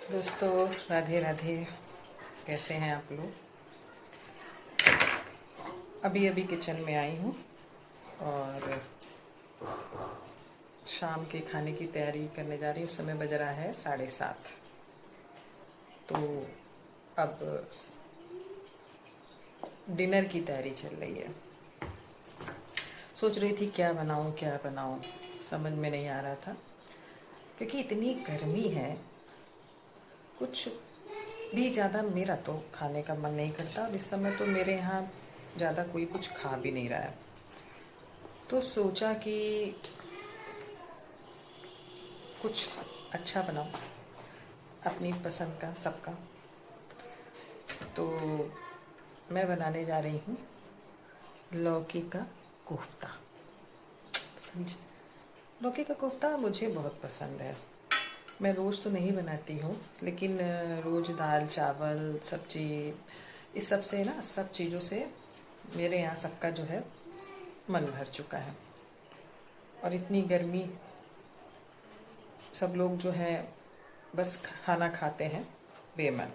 दोस्तों, राधे राधे। कैसे हैं आप लोग? अभी अभी किचन में आई हूँ और शाम के खाने की तैयारी करने जा रही हूँ। समय बज रहा है 7:30। तो अब डिनर की तैयारी चल रही है। सोच रही थी क्या बनाऊँ, समझ में नहीं आ रहा था क्योंकि इतनी गर्मी है। कुछ भी ज़्यादा मेरा तो खाने का मन नहीं करता और इस समय तो मेरे यहाँ ज़्यादा कोई कुछ खा भी नहीं रहा है। तो सोचा कि कुछ अच्छा बनाऊं, अपनी पसंद का, सबका। तो मैं बनाने जा रही हूँ लौकी का कोफ्ता। समझ, लौकी का कोफ्ता मुझे बहुत पसंद है। मैं रोज़ तो नहीं बनाती हूँ, लेकिन रोज़ दाल चावल सब्जी इस सब से ना, सब चीज़ों से मेरे यहाँ सबका जो है मन भर चुका है। और इतनी गर्मी, सब लोग जो है बस खाना खाते हैं बेमन।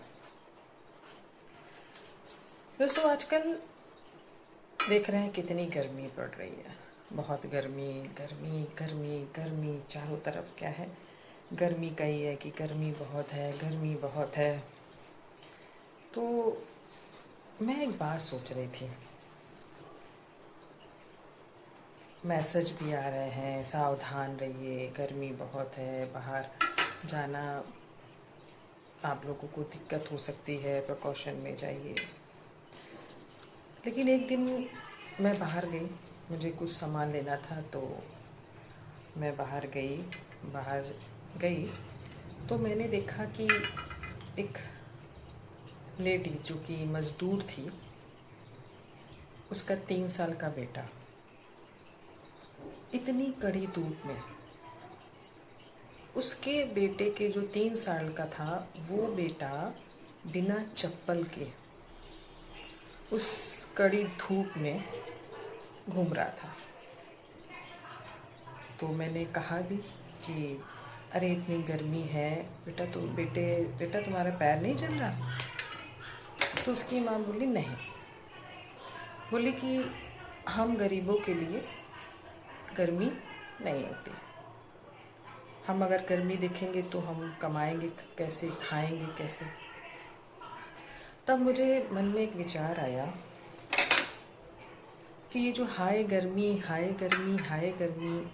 दोस्तों, आजकल देख रहे हैं कितनी गर्मी पड़ रही है। बहुत गर्मी गर्मी गर्मी गर्मी, चारों तरफ क्या है, गर्मी का ही है कि गर्मी बहुत है, गर्मी बहुत है। तो मैं एक बात सोच रही थी, मैसेज भी आ रहे हैं सावधान रहिए, गर्मी बहुत है, बाहर जाना आप लोगों को दिक्कत हो सकती है, प्रिकॉशन में जाइए। लेकिन एक दिन मैं बाहर गई, मुझे कुछ सामान लेना था, तो मैं बाहर गई तो मैंने देखा कि एक लेडी जो कि मज़दूर थी, उसका 3 साल का बेटा इतनी कड़ी धूप में, उसके बेटे के जो 3 साल का था वो बेटा बिना चप्पल के उस कड़ी धूप में घूम रहा था। तो मैंने कहा भी कि अरे इतनी गर्मी है बेटा तुम्हारा पैर नहीं जल रहा? तो उसकी माँ बोली नहीं, बोली कि हम गरीबों के लिए गर्मी नहीं होती। हम अगर गर्मी देखेंगे तो हम कमाएंगे कैसे, खाएंगे कैसे? तब मुझे मन में एक विचार आया कि ये जो हाय गर्मी हाय गर्मी हाय गर्मी,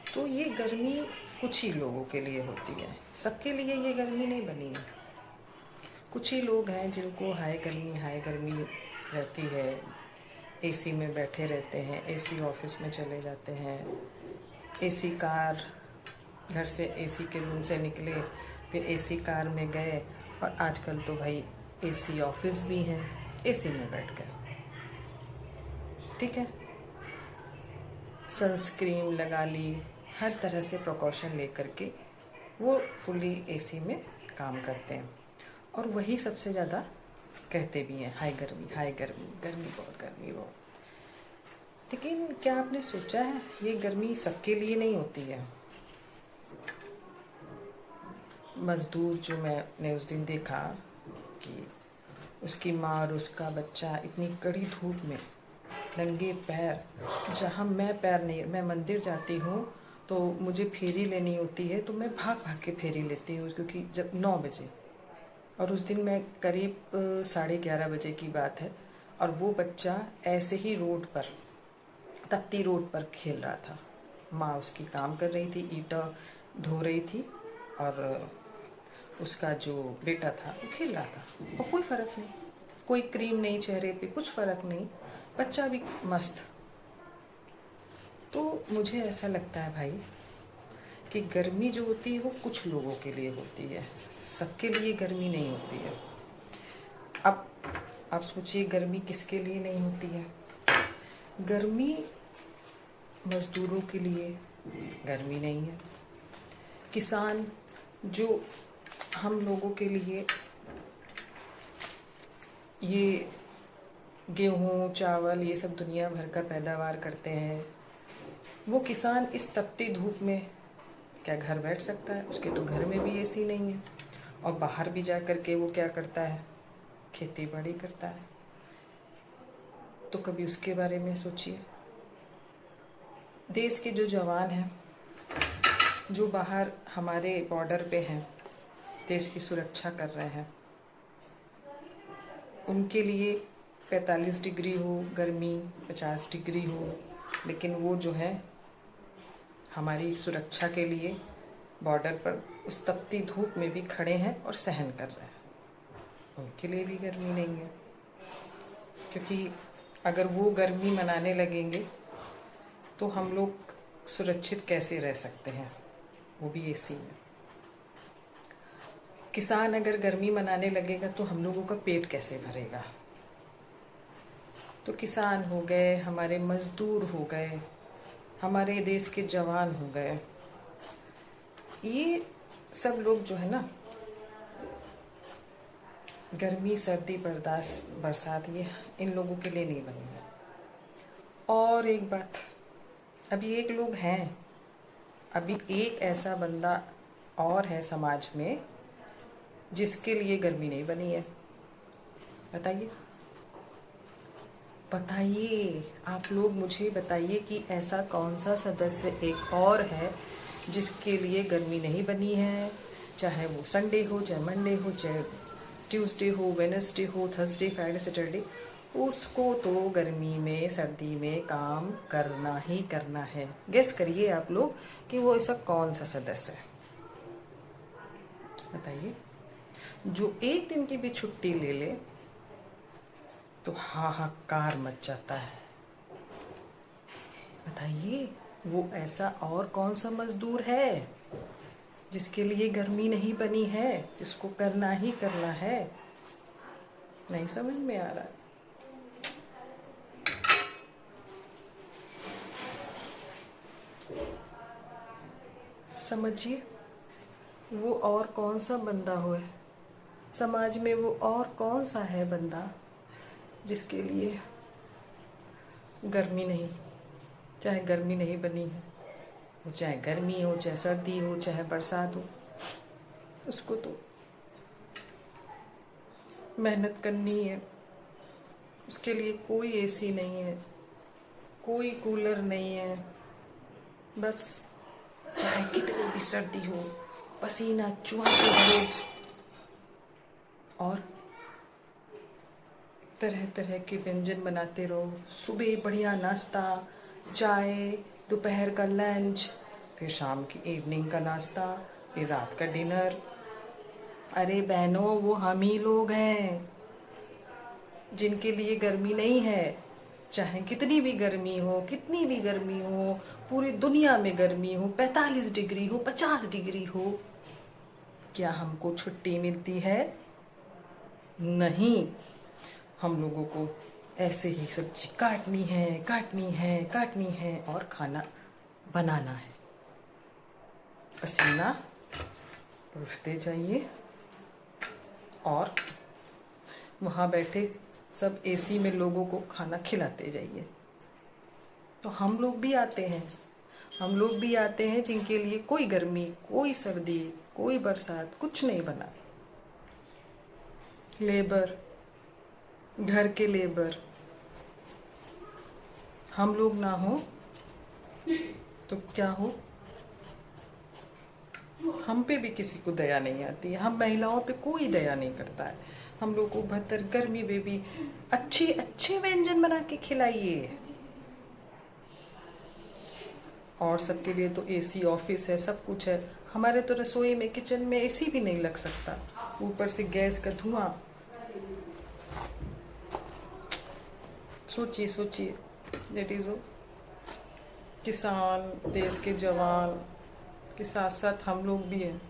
तो ये गर्मी कुछ ही लोगों के लिए होती है, सबके लिए ये गर्मी नहीं बनी है। कुछ ही लोग हैं जिनको हाय गर्मी रहती है, एसी में बैठे रहते हैं, एसी ऑफिस में चले जाते हैं, एसी कार, घर से एसी के रूम से निकले फिर एसी कार में गए, और आजकल तो भाई एसी ऑफिस भी हैं, एसी में बैठ गए। ठीक है, सनस्क्रीन लगा ली, हर तरह से प्रिकॉशन लेकर के वो फुली एसी में काम करते हैं, और वही सबसे ज़्यादा कहते भी हैं हाय गर्मी गर्मी बहुत। लेकिन क्या आपने सोचा है, ये गर्मी सबके लिए नहीं होती है। मज़दूर जो मैंने उस दिन देखा कि उसकी माँ और उसका बच्चा इतनी कड़ी धूप में नंगे पैर, जहाँ मैं मंदिर जाती हूँ तो मुझे फेरी लेनी होती है, तो मैं भाग भाग के फेरी लेती हूँ, क्योंकि जब 9 बजे, और उस दिन मैं करीब 11:30 बजे की बात है, और वो बच्चा ऐसे ही रोड पर, तपती रोड पर खेल रहा था। माँ उसकी काम कर रही थी, ईंटा धो रही थी, और उसका जो बेटा था वो खेल रहा था, और कोई फ़र्क नहीं, कोई क्रीम नहीं चेहरे पे, कुछ फ़र्क नहीं, बच्चा भी मस्त। तो मुझे ऐसा लगता है भाई कि गर्मी जो होती है वो कुछ लोगों के लिए होती है, सबके लिए गर्मी नहीं होती है। अब आप सोचिए गर्मी किसके लिए नहीं होती है। गर्मी मज़दूरों के लिए गर्मी नहीं है, किसान जो हम लोगों के लिए ये गेहूँ चावल ये सब दुनिया भर का पैदावार करते हैं, वो किसान इस तपती धूप में क्या घर बैठ सकता है? उसके तो घर में भी एसी नहीं है, और बाहर भी जा कर के वो क्या करता है? खेती बाड़ी करता है। तो कभी उसके बारे में सोचिए। देश के जो जवान हैं, जो बाहर हमारे बॉर्डर पे हैं, देश की सुरक्षा कर रहे हैं, उनके लिए 45 डिग्री हो गर्मी, 50 डिग्री हो, लेकिन वो जो है हमारी सुरक्षा के लिए बॉर्डर पर उस तपती धूप में भी खड़े हैं और सहन कर रहे हैं। उनके लिए भी गर्मी नहीं है, क्योंकि अगर वो गर्मी मनाने लगेंगे तो हम लोग सुरक्षित कैसे रह सकते हैं, वो भी एसी में। किसान अगर गर्मी मनाने लगेगा तो हम लोगों का पेट कैसे भरेगा? तो किसान हो गए, हमारे मजदूर हो गए, हमारे देश के जवान हो गए, ये सब लोग जो है ना, गर्मी सर्दी बर्दाश्त बरसात, ये इन लोगों के लिए नहीं बनी है। और एक बात, अभी एक लोग हैं, अभी एक ऐसा बंदा और है समाज में जिसके लिए गर्मी नहीं बनी है। बताइए, बताइए आप लोग, मुझे बताइए कि ऐसा कौन सा सदस्य एक और है जिसके लिए गर्मी नहीं बनी है। चाहे वो संडे हो, चाहे मंडे हो, चाहे ट्यूसडे हो, वेडनेसडे हो, थर्सडे, फ्राइडे, सैटरडे, उसको तो गर्मी में सर्दी में काम करना ही करना है। गेस करिए आप लोग कि वो ऐसा कौन सा सदस्य है, बताइए, जो एक दिन की भी छुट्टी ले ले तो हाहाकार मच जाता है। बताइए, वो ऐसा और कौन सा मजदूर है जिसके लिए गर्मी नहीं बनी है, जिसको करना ही करना है? नहीं समझ में आ रहा है। समझिए, वो और कौन सा बंदा हो है समाज में, वो और कौन सा है बंदा जिसके लिए गर्मी नहीं, चाहे गर्मी नहीं बनी है, वो चाहे गर्मी हो, चाहे सर्दी हो, चाहे बरसात हो, उसको तो मेहनत करनी है। उसके लिए कोई एसी नहीं है, कोई कूलर नहीं है, बस चाहे कितनी भी सर्दी हो, पसीना चुहाते रहो और तरह तरह के व्यंजन बनाते रहो। सुबह बढ़िया नाश्ता, चाय, दोपहर का लंच, फिर शाम की इवनिंग का नाश्ता, फिर रात का डिनर। अरे बहनों, वो हम ही लोग हैं जिनके लिए गर्मी नहीं है। चाहे कितनी भी गर्मी हो, कितनी भी गर्मी हो, पूरी दुनिया में गर्मी हो, 45 डिग्री हो, 50 डिग्री हो, क्या हमको छुट्टी मिलती है? नहीं, हम लोगों को ऐसे ही सब्जी काटनी है, काटनी है, काटनी है और खाना बनाना है। पसीना उठते जाइए और वहाँ बैठे सब एसी में लोगों को खाना खिलाते जाइए। तो हम लोग भी आते हैं, हम लोग भी आते हैं जिनके लिए कोई गर्मी, कोई सर्दी, कोई बरसात कुछ नहीं बना। लेबर, घर के लेबर, हम लोग ना हो तो क्या हो? हम पे भी किसी को दया नहीं आती है। हम महिलाओं पे कोई दया नहीं करता है। हम लोग को भतर गर्मी में भी अच्छे अच्छे व्यंजन बना के खिलाइए। और सबके लिए तो एसी, ऑफिस है, सब कुछ है। हमारे तो रसोई में, किचन में एसी भी नहीं लग सकता, ऊपर से गैस का धुआं। सोचिए सोचिए, दैट इज किसान, देश के जवान के साथ साथ हम लोग भी हैं।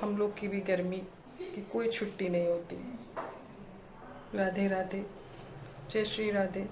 हम लोग की भी गर्मी की कोई छुट्टी नहीं होती। राधे राधे, जय श्री राधे।